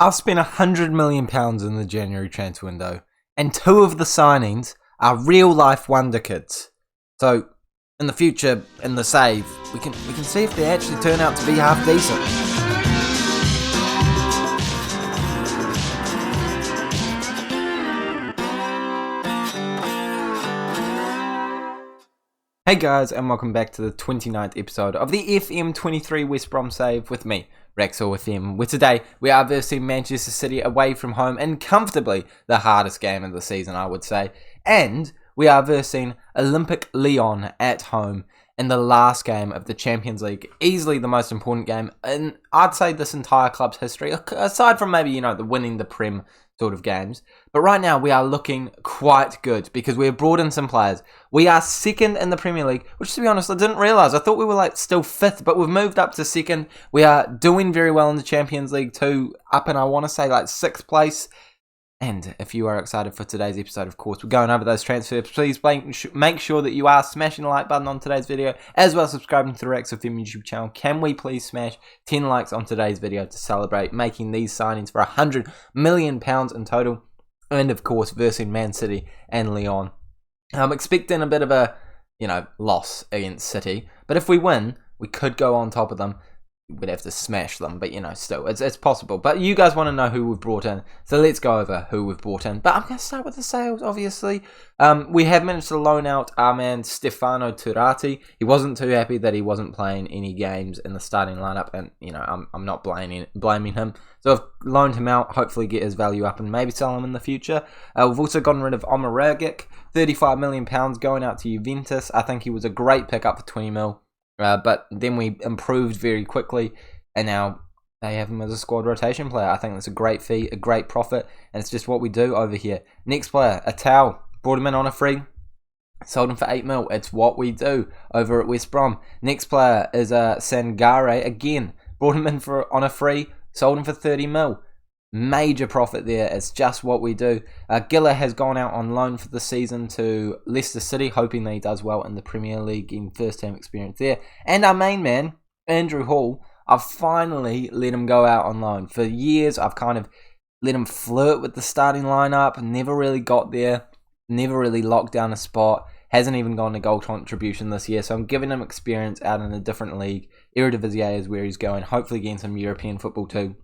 I've spent £100 million in the January transfer window, and two of the signings are real-life wonder kids. So, in the future, in the save, we can see if they actually turn out to be half decent. Hey guys, and welcome back to the 29th episode of the FM23 West Bromwich Save with me, Rexall with them, where today we are versing Manchester City away from home in comfortably the hardest game of the season, I would say, and we are versing Olympic Lyon at home in the last game of the Champions League, easily the most important game in, I'd say, this entire club's history, aside from maybe, the winning the prem sort of games. But right now we are looking quite good because we have brought in some players. We are second in the Premier League, which, to be honest, I didn't realise. I thought we were still fifth, but we've moved up to second. We are doing very well in the Champions League too, up in, I want to say, sixth place. And if you are excited for today's episode, of course, we're going over those transfers. Please make sure that you are smashing the like button on today's video, as well as subscribing to the Rex of Them YouTube channel. Can we please smash 10 likes on today's video to celebrate making these signings for £100 million in total? And, of course, versing Man City and Lyon. I'm expecting a bit of a, loss against City. But if we win, we could go on top of them. We'd have to smash them, but still, it's possible. But you guys want to know who we've brought in, so let's go over who we've brought in. But I'm going to start with the sales, obviously. We have managed to loan out our man Stefano Turati. He wasn't too happy that he wasn't playing any games in the starting lineup, and I'm not blaming him. So I've loaned him out, hopefully get his value up, and maybe sell him in the future. We've also gotten rid of Rogic, £35 million going out to Juventus. I think he was a great pickup for 20 mil. But then we improved very quickly, and now they have him as a squad rotation player. I think that's a great fee, a great profit, and it's just what we do over here. Next player, Atal, brought him in on a free, sold him for 8 mil. It's what we do over at West Brom. Next player is Sangare, again, brought him in on a free, sold him for 30 mil. Major profit there. It's just what we do. Giller has gone out on loan for the season to Leicester City, hoping that he does well in the Premier League, getting first-time experience there. And our main man, Andrew Hall, I've finally let him go out on loan. For years, I've kind of let him flirt with the starting lineup, never really got there, never really locked down a spot, hasn't even gone to goal contribution this year, so I'm giving him experience out in a different league. Eredivisie is where he's going, hopefully getting some European football too.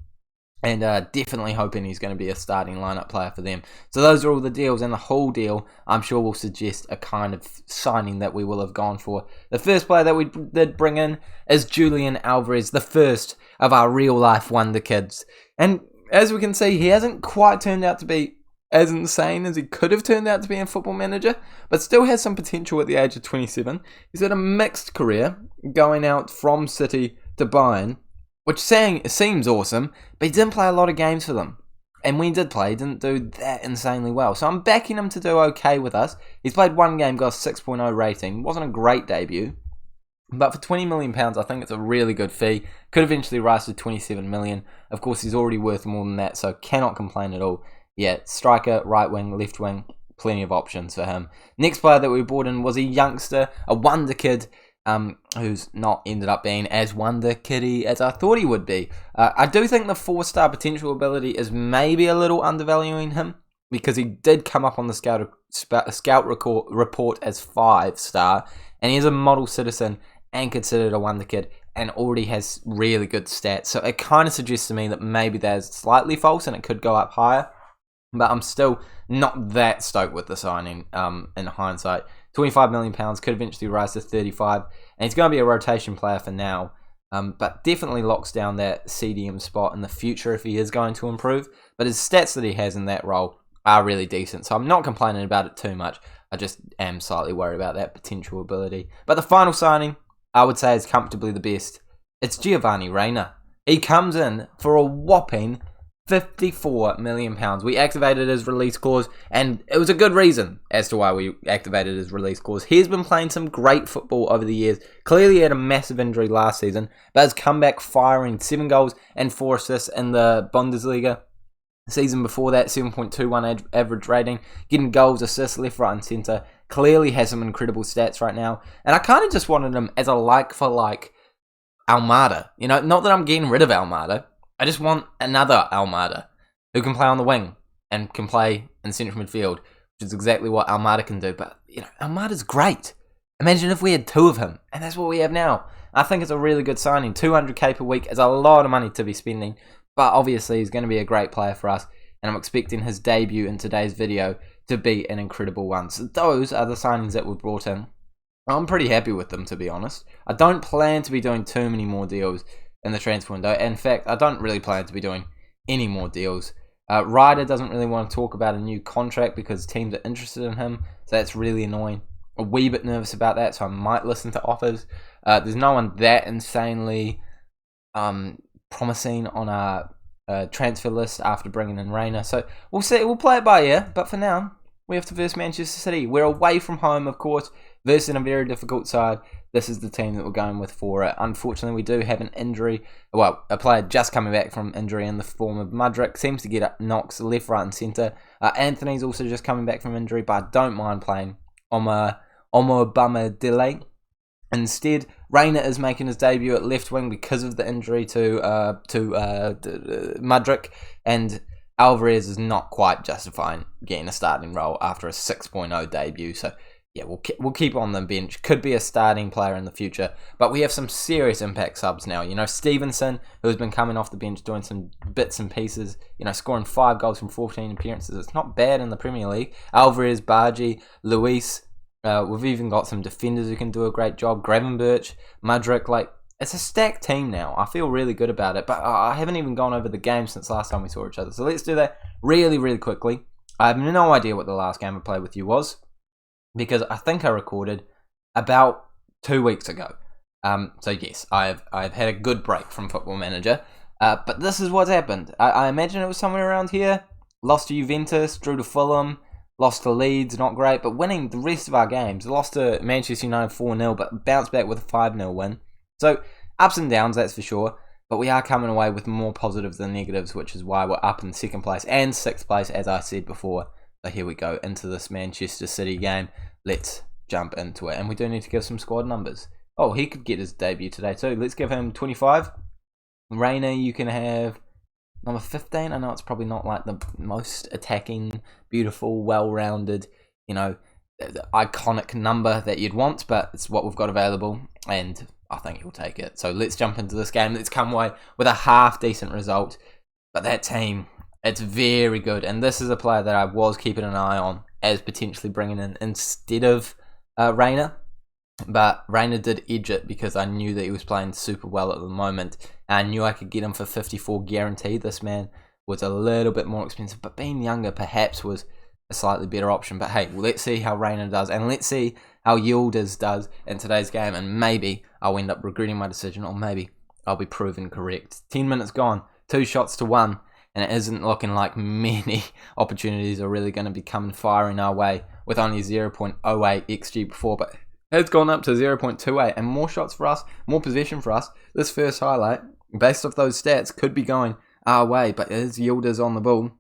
And definitely hoping he's going to be a starting lineup player for them. So those are all the deals, and the whole deal, I'm sure, will suggest a kind of signing that we will have gone for. The first player that we did bring in is Julian Alvarez, the first of our real-life wonder kids. And as we can see, he hasn't quite turned out to be as insane as he could have turned out to be in Football Manager, but still has some potential at the age of 27. He's had a mixed career, going out from City to Bayern, which seems awesome, but he didn't play a lot of games for them. And when he did play, he didn't do that insanely well. So I'm backing him to do okay with us. He's played one game, got a 6.0 rating. Wasn't a great debut. But for £20 million, I think it's a really good fee. Could eventually rise to £27 million. Of course, he's already worth more than that, so cannot complain at all. Yeah, striker, right wing, left wing, plenty of options for him. Next player that we brought in was a youngster, a wonder kid, who's not ended up being as wonder kiddy as I thought he would be. I do think the 4-star potential ability is maybe a little undervaluing him, because he did come up on the scout report as 5-star, and he is a model citizen and considered a wonder kid and already has really good stats. So it kind of suggests to me that maybe that's slightly false and it could go up higher. But I'm still not that stoked with the signing in hindsight. £25 million could eventually rise to 35, and he's going to be a rotation player for now, but definitely locks down that CDM spot in the future if he is going to improve. But his stats that he has in that role are really decent, so I'm not complaining about it too much. I just am slightly worried about that potential ability. But the final signing, I would say, is comfortably the best. It's Giovanni Reina. He comes in for a whopping £54 million. We activated his release clause, and it was a good reason as to why we activated his release clause. He's been playing some great football over the years. Clearly had a massive injury last season, but has come back firing 7 goals and 4 assists in the Bundesliga. The season before that, 7.21 average rating, getting goals, assists, left, right and centre. Clearly has some incredible stats right now, and I kind of just wanted him as a like-for-like Almada. Not that I'm getting rid of Almada, I just want another Almada who can play on the wing and can play in central midfield, which is exactly what Almada can do. But, Almada's great. Imagine if we had 2 of him, and that's what we have now. I think it's a really good signing. 200k per week is a lot of money to be spending, but obviously he's going to be a great player for us, and I'm expecting his debut in today's video to be an incredible one. So those are the signings that were brought in. I'm pretty happy with them, to be honest. I don't plan to be doing too many more deals in the transfer window. In fact, I don't really plan to be doing any more deals. Ryder doesn't really want to talk about a new contract because teams are interested in him, so that's really annoying. A wee bit nervous about that, so I might listen to offers. There's no one that insanely promising on our transfer list after bringing in Rayner, so we'll see. We'll play it by ear, but for now, we have to verse Manchester City. We're away from home, of course, versus a very difficult side. This is the team that we're going with for it. Unfortunately, we do have an injury. Well, a player just coming back from injury in the form of Mudryk. Seems to get knocks left, right and centre. Anthony's also just coming back from injury, but I don't mind playing Omobama Delay. Instead, Rayner is making his debut at left wing because of the injury to Mudryk, and Alvarez is not quite justifying getting a starting role after a 6.0 debut. So yeah, we'll keep on the bench. Could be a starting player in the future, but we have some serious impact subs now. Stevenson, who's been coming off the bench doing some bits and pieces. Scoring 5 goals from 14 appearances. It's not bad in the Premier League. Alvarez, Bargy, Luis. We've even got some defenders who can do a great job. Gravenberch, Mudryk, it's a stacked team now. I feel really good about it, but I haven't even gone over the game since last time we saw each other. So let's do that really, really quickly. I have no idea what the last game I played with you was, because I think I recorded about 2 weeks ago. So yes, I've had a good break from Football Manager, but this is what's happened. I imagine it was somewhere around here. Lost to Juventus, drew to Fulham. Lost to Leeds, not great, but winning the rest of our games. Lost to Manchester United 4-0, but bounced back with a 5-0 win. So, ups and downs, that's for sure. But we are coming away with more positives than negatives, which is why we're up in 2nd place and 6th place, as I said before. So here we go, into this Manchester City game. Let's jump into it. And we do need to give some squad numbers. Oh, he could get his debut today too. Let's give him 25. Rayner, you can have number 15, I know it's probably not like the most attacking, beautiful, well-rounded, iconic number that you'd want, but it's what we've got available, and I think he'll take it. So let's jump into this game. Let's come away with a half-decent result, but that team, it's very good, and this is a player that I was keeping an eye on as potentially bringing in instead of Rayner. But Rayner did edge it because I knew that he was playing super well at the moment. And I knew I could get him for 54 guaranteed. This man was a little bit more expensive, but being younger perhaps was a slightly better option. But hey, let's see how Rayner does, and let's see how Yildiz does in today's game. And maybe I'll end up regretting my decision, or maybe I'll be proven correct. 10 minutes gone, 2 shots to 1, and it isn't looking like many opportunities are really going to be coming firing our way with only 0.08 XG before. But it's gone up to 0.28, and more shots for us, more possession for us. This first highlight, based off those stats, could be going our way, but it is Yildiz on the ball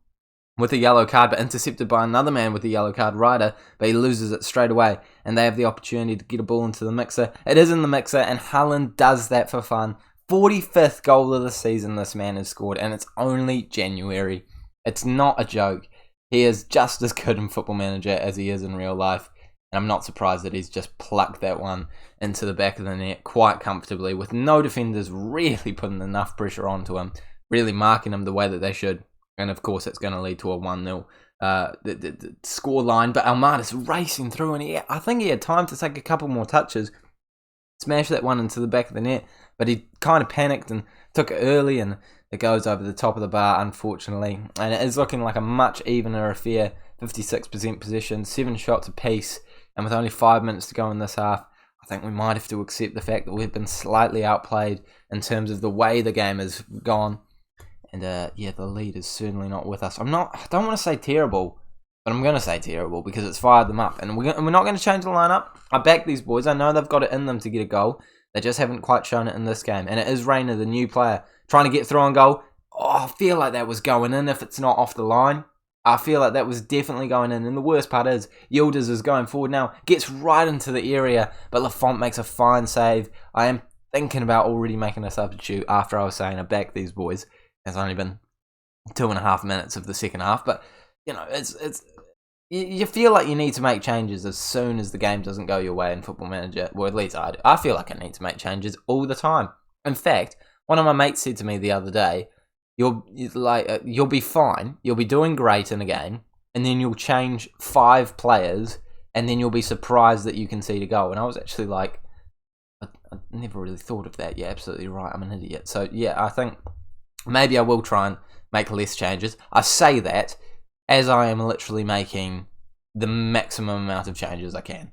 with a yellow card, but intercepted by another man with a yellow card, Ryder, but he loses it straight away, and they have the opportunity to get a ball into the mixer. It is in the mixer, and Haaland does that for fun. 45th goal of the season this man has scored, and it's only January. It's not a joke. He is just as good in Football Manager as he is in real life. And I'm not surprised that he's just plucked that one into the back of the net quite comfortably, with no defenders really putting enough pressure onto him, really marking him the way that they should. And of course, it's going to lead to a 1-0 score line. But Almada's racing through, and I think he had time to take a couple more touches, smash that one into the back of the net. But he kind of panicked and took it early, and it goes over the top of the bar, unfortunately. And it is looking like a much evener affair. 56% possession, 7 shots apiece. And with only 5 minutes to go in this half, I think we might have to accept the fact that we've been slightly outplayed in terms of the way the game has gone. And yeah, the lead is certainly not with us. I don't want to say terrible, but I'm going to say terrible because it's fired them up. And we're not going to change the lineup. I back these boys. I know they've got it in them to get a goal. They just haven't quite shown it in this game. And it is Rayner, the new player, trying to get through on goal. Oh, I feel like that was going in if it's not off the line. I feel like that was definitely going in. And the worst part is, Yildiz is going forward now. Gets right into the area. But Lafont makes a fine save. I am thinking about already making a substitute after I was saying I back these boys. It's only been 2.5 minutes of the second half, but you feel like you need to make changes as soon as the game doesn't go your way in Football Manager. Well, at least I do. I feel like I need to make changes all the time. In fact, one of my mates said to me the other day, you'll be fine, you'll be doing great in a game, and then you'll change 5 players, and then you'll be surprised that you concede a goal. And I was actually like, I never really thought of that. You're absolutely right, I'm an idiot. So yeah, I think maybe I will try and make less changes. I say that as I am literally making the maximum amount of changes I can.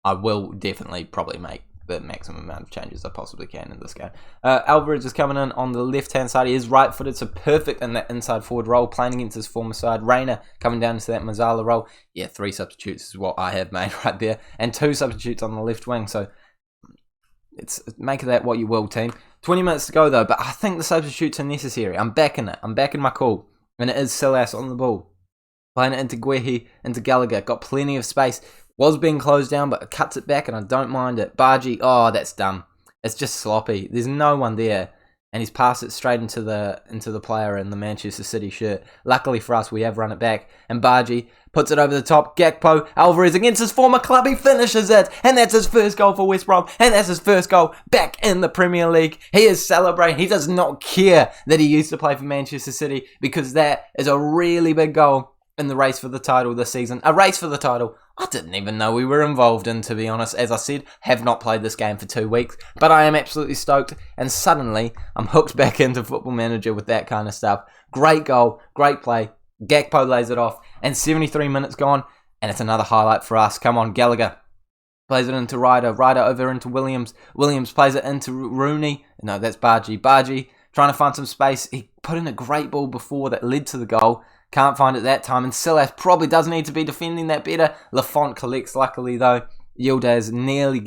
I will definitely probably make the maximum amount of changes I possibly can in this game. Alvarez is coming in on the left-hand side. He is right-footed, so perfect in that inside forward role, playing against his former side. Rayner coming down into that Mazzala role. Yeah, 3 substitutes is what I have made right there. And 2 substitutes on the left wing, so make of that what you will, team. 20 minutes to go, though, but I think the substitutes are necessary. I'm backing it. I'm backing my call. And it is Silas on the ball. Playing it into Guehi, into Gallagher. Got plenty of space. Was being closed down, but it cuts it back, and I don't mind it. Bargy, oh, that's dumb. It's just sloppy. There's no one there, and he's passed it straight into the player in the Manchester City shirt. Luckily for us, we have run it back, and Bargy puts it over the top. Gakpo, Alvarez against his former club, he finishes it, and that's his first goal for West Brom, and that's his first goal back in the Premier League. He is celebrating. He does not care that he used to play for Manchester City, because that is a really big goal in the race for the title this season. A race for the title I didn't even know we were involved in, to be honest. As I said, have not played this game for 2 weeks, but I am absolutely stoked, and suddenly I'm hooked back into Football Manager with that kind of stuff. Great goal, great play. Gakpo lays it off, and 73 minutes gone, and it's another highlight for us. Come on, Gallagher plays it into Ryder. Ryder over into Williams. Williams plays it into Rooney. No, that's Bargy. Bargy trying to find some space. He put in a great ball before that led to the goal. Can't find it that time, and Silas probably does need to be defending that better. Lafont collects, luckily though. Yildiz nearly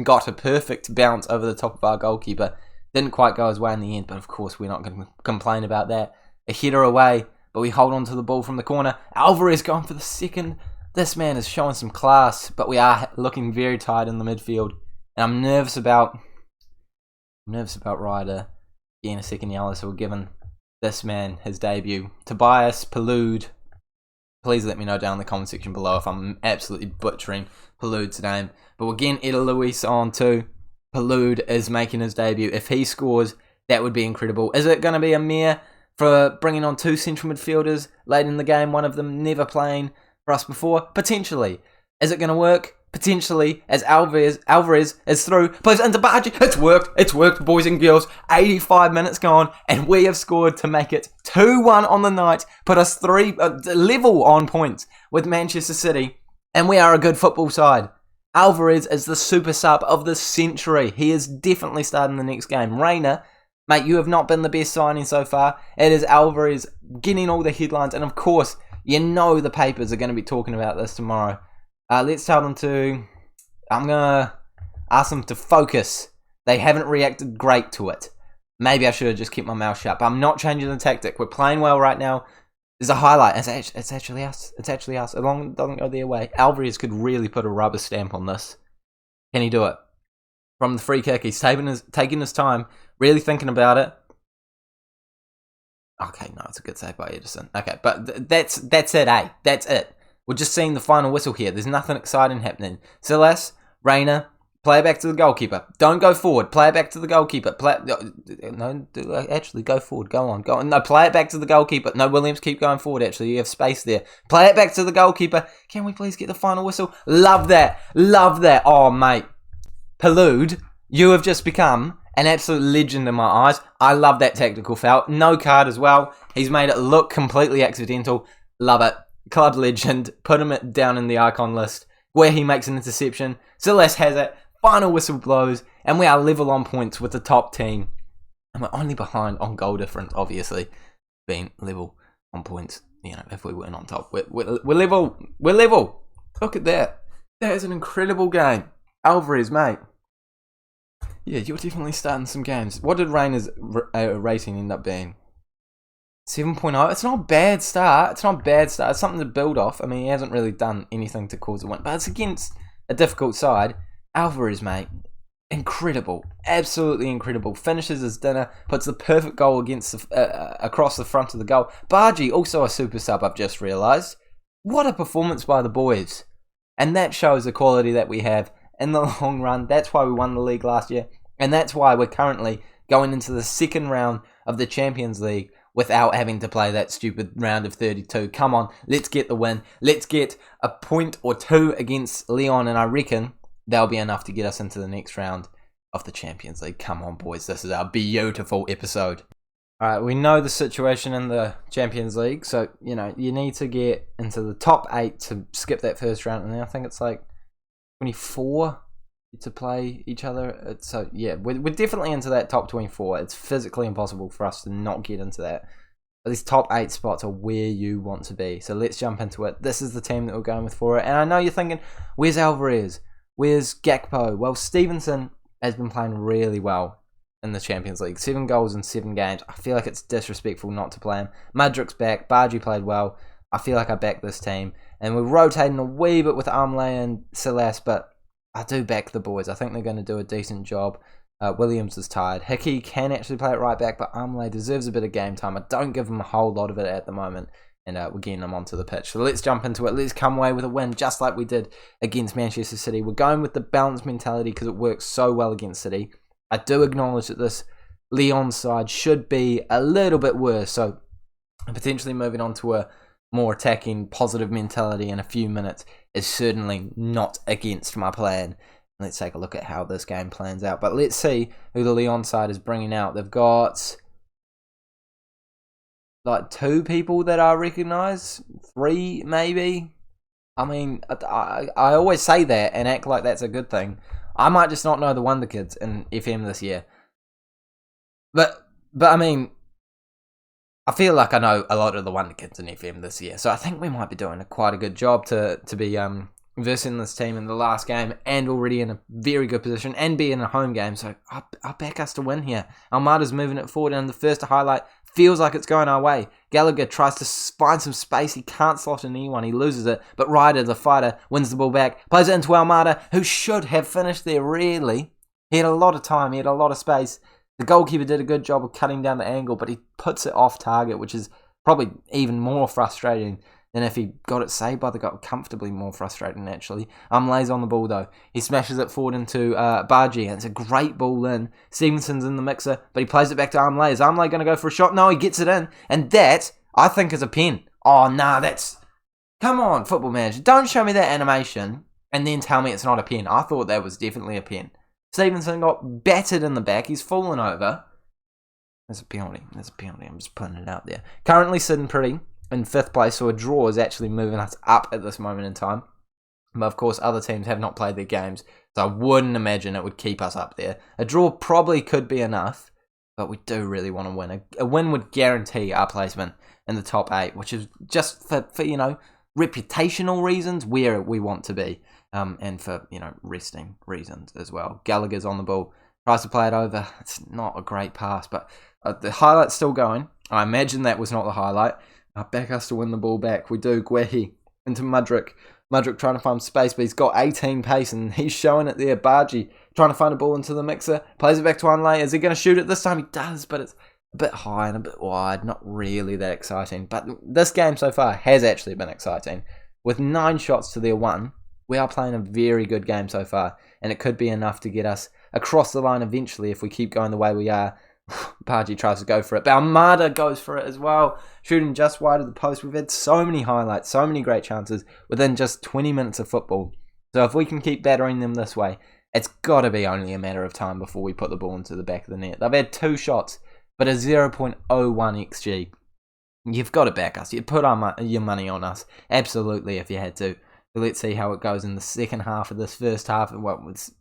got a perfect bounce over the top of our goalkeeper. Didn't quite go his way in the end, but of course we're not going to complain about that. A header away, but we hold on to the ball from the corner. Alvarez going for the second. This man is showing some class, but we are looking very tight in the midfield. And I'm nervous about Ryder getting a second yellow, so we're giving this man his debut. Tobias Palude. Please let me know down in the comment section below if I'm absolutely butchering Palude's name. But again, Eda Luis on too. Palude is making his debut. If he scores, that would be incredible. Is it going to be a mere for bringing on 2 central midfielders late in the game, one of them never playing for us before? Potentially. Is it going to work? Potentially, as Alvarez is through, plays into Bargy. It's worked, boys and girls. 85 minutes gone, and we have scored to make it 2-1 on the night, put us level on points with Manchester City, and we are a good football side. Alvarez is the super sub of the century. He is definitely starting the next game. Rayner, mate, you have not been the best signing so far. It is Alvarez getting all the headlines, and of course, you know the papers are going to be talking about this tomorrow. Let's tell them to... I'm going to ask them to focus. They haven't reacted great to it. Maybe I should have just kept my mouth shut. But I'm not changing the tactic. We're playing well right now. There's a highlight. It's actually us. It's actually us. As long as it doesn't go their way. Alvarez could really put a rubber stamp on this. Can he do it? From the free kick. He's taking his time. Really thinking about it. Okay, no, it's a good save by Edison. Okay, but that's it, eh? That's it. We're just seeing the final whistle here. There's nothing exciting happening. Silas, Rayner, play it back to the goalkeeper. Don't go forward. Play it back to the goalkeeper. Actually, go forward. Go on. No, play it back to the goalkeeper. No, Williams, keep going forward, actually. You have space there. Play it back to the goalkeeper. Can we please get the final whistle? Love that. Love that. Oh, mate. Palude, you have just become an absolute legend in my eyes. I love that tactical foul. No card as well. He's made it look completely accidental. Love it. Club legend, put him down in the icon list, where he makes an interception. Silas has it, final whistle blows, and we are level on points with the top team. And we're only behind on goal difference, obviously, being level on points. You know, if we weren't on top, we're level. We're level. Look at that. That is an incredible game. Alvarez, mate. Yeah, you're definitely starting some games. What did Rayner's rating end up being? 7.0. It's not a bad start. It's something to build off. I mean, he hasn't really done anything to cause a win, but it's against a difficult side. Alvarez, mate. incredible, absolutely incredible. Finishes his dinner, puts the perfect goal against across the front of the goal. Baggies, also a super sub, I've just realised. What a performance by the boys. And that shows the quality that we have in the long run. That's why we won the league last year. And that's why we're currently going into the second round of the Champions League without having to play that stupid round of 32. Come on, let's get the win. Let's get a point or two against Lyon, and I reckon that'll be enough to get us into the next round of the Champions League. Come on, boys, this is our beautiful episode. All right, we know the situation in the Champions League, so, you need to get into the top 8 to skip that first round, and then I think it's like 24 to play each other. So yeah, we're definitely into that top 24. It's physically impossible for us to not get into that. But these top 8 spots are where you want to be. So let's jump into it. This is the team that we're going with for it. And I know you're thinking, where's Alvarez? Where's Gakpo? Well, Stevenson has been playing really well in the Champions League. 7 goals in 7 games. I feel like it's disrespectful not to play him. Mudryk's back. Baggies played well. I feel like I back this team. And we're rotating a wee bit with Amle and Silas, but I do back the boys. I think they're going to do a decent job. Williams is tired. Hickey can actually play it right back, but Amle deserves a bit of game time. I don't give him a whole lot of it at the moment, and we're getting him onto the pitch. So let's jump into it. Let's come away with a win, just like we did against Manchester City. We're going with the balanced mentality because it works so well against City. I do acknowledge that this Lyon side should be a little bit worse, so potentially moving on to a more attacking, positive mentality in a few minutes is certainly not against my plan. Let's take a look at how this game plans out. But let's see who the Lyon side is bringing out. They've got like 2 people that I recognise, 3 maybe. I mean, I always say that and act like that's a good thing. I might just not know the WONDERKIDS in FM this year. But I mean, I feel like I know a lot of the WONDERKIDS in FM this year, so I think we might be doing quite a good job to be versing this team in the last game and already in a very good position and be in a home game. So I back us to win here. Almada's moving it forward, and the first highlight feels like it's going our way. Gallagher tries to find some space. He can't slot in anyone. He loses it, but Ryder, the fighter, wins the ball back, plays it into Almada, who should have finished there, really. He had a lot of time. He had a lot of space. The goalkeeper did a good job of cutting down the angle, but he puts it off target, which is probably even more frustrating than if he got it saved by the goal. Comfortably more frustrating, actually. Lays on the ball, though. He smashes it forward into Baggies, and it's a great ball in. Stevenson's in the mixer, but he plays it back to Amle. Is Amle going to go for a shot? No, he gets it in, and that, I think, is a pen. Oh, nah, that's... Come on, Football Manager. Don't show me that animation and then tell me it's not a pen. I thought that was definitely a pen. Stevenson got battered in the back. He's fallen over. There's a penalty. There's a penalty. I'm just putting it out there. Currently sitting pretty in 5th place, so a draw is actually moving us up at this moment in time. But of course, other teams have not played their games, so I wouldn't imagine it would keep us up there. A draw probably could be enough, but we do really want to win. A win would guarantee our placement in the top 8, which is just for reputational reasons where we want to be. And for, resting reasons as well. Gallagher's on the ball, tries to play it over. It's not a great pass, but the highlight's still going. I imagine that was not the highlight. I back us to win the ball back. We do. Guehi into Mudryk. Mudryk trying to find space, but he's got 18 pace, and he's showing it there. Baggies trying to find a ball into the mixer. Plays it back to Unlay. Is he going to shoot it this time? He does, but it's a bit high and a bit wide. Not really that exciting. But this game so far has actually been exciting. With 9 shots to their 1, we are playing a very good game so far, and it could be enough to get us across the line eventually if we keep going the way we are. Baggies tries to go for it, but Almada goes for it as well, shooting just wide of the post. We've had so many highlights, so many great chances within just 20 minutes of football. So if we can keep battering them this way, it's got to be only a matter of time before we put the ball into the back of the net. They've had 2 shots, but a 0.01 XG. You've got to back us. You'd put your money on us, absolutely, if you had to. Let's see how it goes in the second half of this first half. Well, it's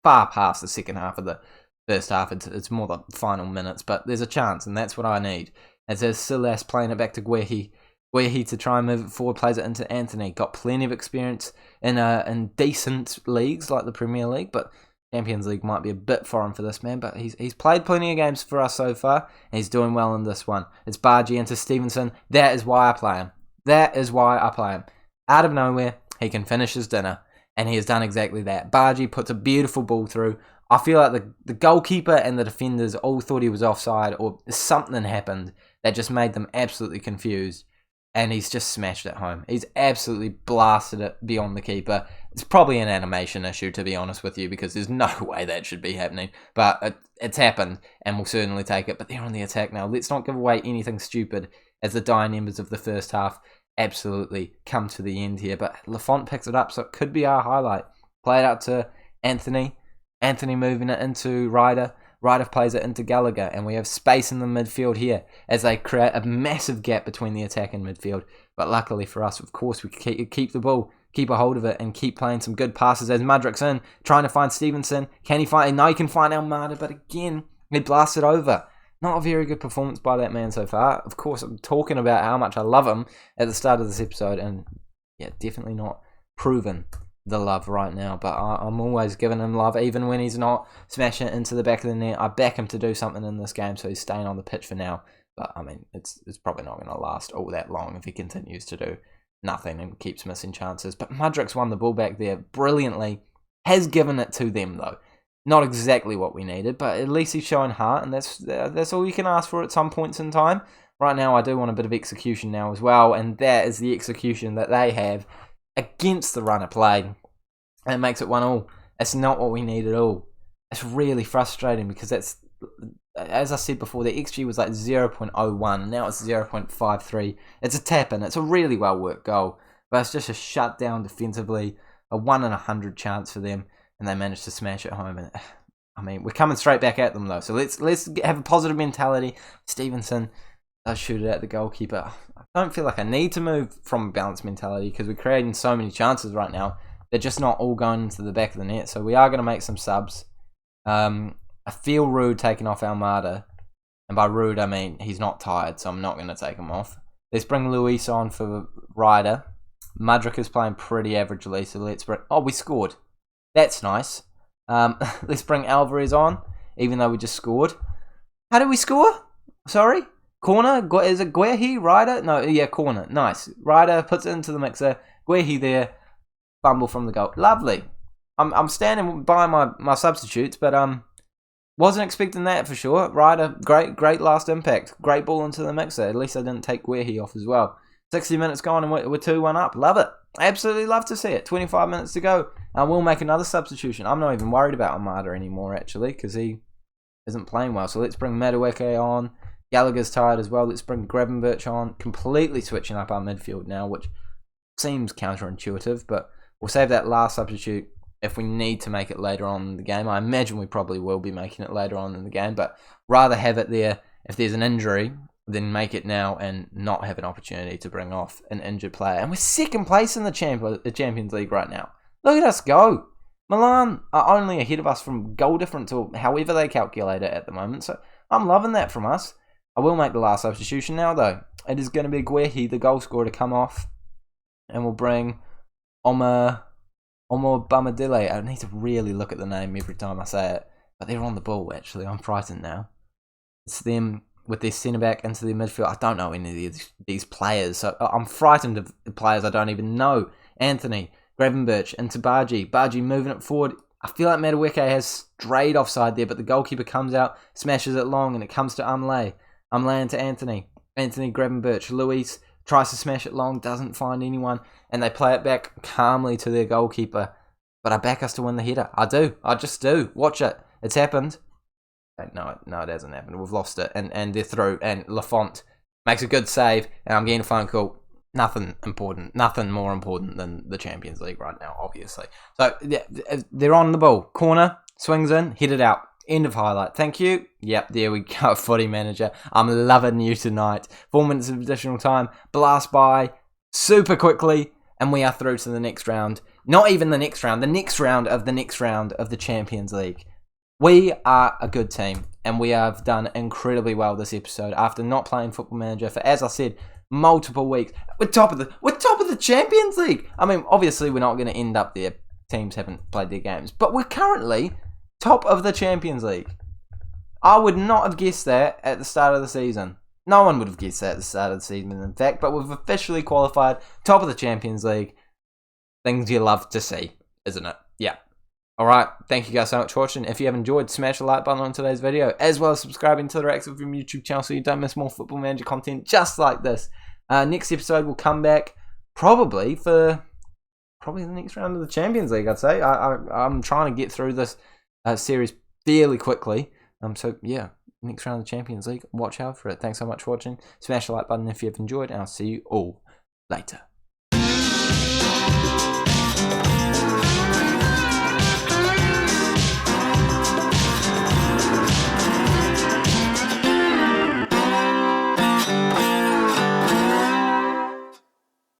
far past the second half of the first half. It's more the final minutes, but there's a chance, and that's what I need. As there's Silas playing it back to Guehi. Guehi to try and move it forward, plays it into Anthony. Got plenty of experience in decent leagues like the Premier League, but Champions League might be a bit foreign for this man, but he's played plenty of games for us so far, and he's doing well in this one. It's Baggies into Stevenson. That is why I play him. That is why I play him. Out of nowhere, he can finish his dinner, and he has done exactly that. Baggies puts a beautiful ball through. I feel like the goalkeeper and the defenders all thought he was offside, or something happened that just made them absolutely confused. And he's just smashed it home. He's absolutely blasted it beyond the keeper. It's probably an animation issue, to be honest with you, because there's no way that should be happening. But it's happened, and we'll certainly take it. But they're on the attack now. Let's not give away anything stupid as the dying embers of the first half absolutely come to the end here. But Lafont picks it up, so it could be our highlight. Play it out to Anthony. Anthony moving it into Ryder. Ryder plays it into Gallagher, and we have space in the midfield here as they create a massive gap between the attack and midfield. But luckily for us, of course, we keep the ball, keep a hold of it, and keep playing some good passes as Mudrik's in, trying to find Stevenson. Can he find? No, he can find Almada, but again, he blasts it over. Not a very good performance by that man so far. Of course, I'm talking about how much I love him at the start of this episode, and yeah, definitely not proven the love right now, but I'm always giving him love even when he's not smashing it into the back of the net. I back him to do something in this game, so he's staying on the pitch for now, but I mean it's probably not going to last all that long if he continues to do nothing and keeps missing chances. But Mudrik's won the ball back there brilliantly, has given it to them though. Not exactly what we needed, but at least he's showing heart, and that's all you can ask for at some points in time. Right now I do want a bit of execution now as well, and that is the execution that they have against the run of play, and it makes it 1-1. It's not what we need at all. It's really frustrating because that's, as I said before, the XG was like 0.01, and now it's 0.53. It's a tap-in. It's a really well-worked goal, but it's just a shutdown defensively, a 1 in 100 chance for them, and they managed to smash it home. And I mean, we're coming straight back at them though, so let's have a positive mentality. Stevenson does shoot it at the goalkeeper. I don't feel like I need to move from a balanced mentality because we're creating so many chances right now. They're just not all going into the back of the net. So we are going to make some subs. I feel Rude taking off Almada. And by Rude, I mean he's not tired, so I'm not going to take him off. Let's bring Luis on for Ryder. Mudrik is playing pretty averagely, so let's bring... Oh, we scored. That's nice. Let's bring Alvarez on, even though we just scored. How did we score? Sorry? Corner? Is it Guehi? Ryder? No, yeah, corner. Nice. Ryder puts it into the mixer. Guehi there. Fumble from the goal. Lovely. I'm standing by my substitutes, but wasn't expecting that for sure. Ryder, great last impact. Great ball into the mixer. At least I didn't take Guehi off as well. 60 minutes gone and we're 2-1 up. Love it. Absolutely love to see it. 25 minutes to go. I will make another substitution. I'm not even worried about Almada anymore, actually, because he isn't playing well. So let's bring Madueke on. Gallagher's tired as well. Let's bring Gravenberch on. Completely switching up our midfield now, which seems counterintuitive, but we'll save that last substitute if we need to make it later on in the game. I imagine we probably will be making it later on in the game, but rather have it there if there's an injury than make it now and not have an opportunity to bring off an injured player. And we're second place in the Champions League right now. Look at us go. Milan are only ahead of us from goal difference or however they calculate it at the moment, so I'm loving that from us. I will make the last substitution now, though. It is going to be Guehi, the goal scorer, to come off. And we'll bring Omo Bamadile. I need to really look at the name every time I say it. But they're on the ball, actually. I'm frightened now. It's them with their centre-back into the midfield. I don't know any of these players. So I'm frightened of the players I don't even know. Anthony, Gravenberch, into Bargy. Bargy moving it forward. I feel like Madueke has strayed offside there, but the goalkeeper comes out, smashes it long, and it comes to Umlay. Umlay into Anthony. Anthony Gravenberch. Luis tries to smash it long, doesn't find anyone, and they play it back calmly to their goalkeeper. But I back us to win the header. I do. I just do. Watch it. It's happened. No, it hasn't happened. We've lost it, and they're through. And Lafont makes a good save, and I'm getting a phone call. Nothing important. Nothing more important than the Champions League right now, obviously. So they're on the ball. Corner, swings in, hit it out. End of highlight. Thank you. Yep, there we go, footy manager. I'm loving you tonight. 4 minutes of additional time. Blast by super quickly. And we are through to the next round. Not even the next round. The next round of the next round of the Champions League. We are a good team. And we have done incredibly well this episode. After not playing Football Manager for, as I said, multiple weeks. We're top of the Champions League. I mean, obviously we're not going to end up there. Teams haven't played their games. But we're currently top of the Champions League. I would not have guessed that at the start of the season. No one would have guessed that at the start of the season, in fact. But we've officially qualified top of the Champions League. Things you love to see, isn't it? Yeah. Alright, thank you guys so much for watching. If you have enjoyed, smash the like button on today's video, as well as subscribing to the Rex of your YouTube channel so you don't miss more Football Manager content just like this. Next episode will come back probably for the next round of the Champions League, I'd say. I'm trying to get through this series fairly quickly. So yeah, next round of the Champions League, watch out for it. Thanks so much for watching. Smash the like button if you have enjoyed, and I'll see you all later.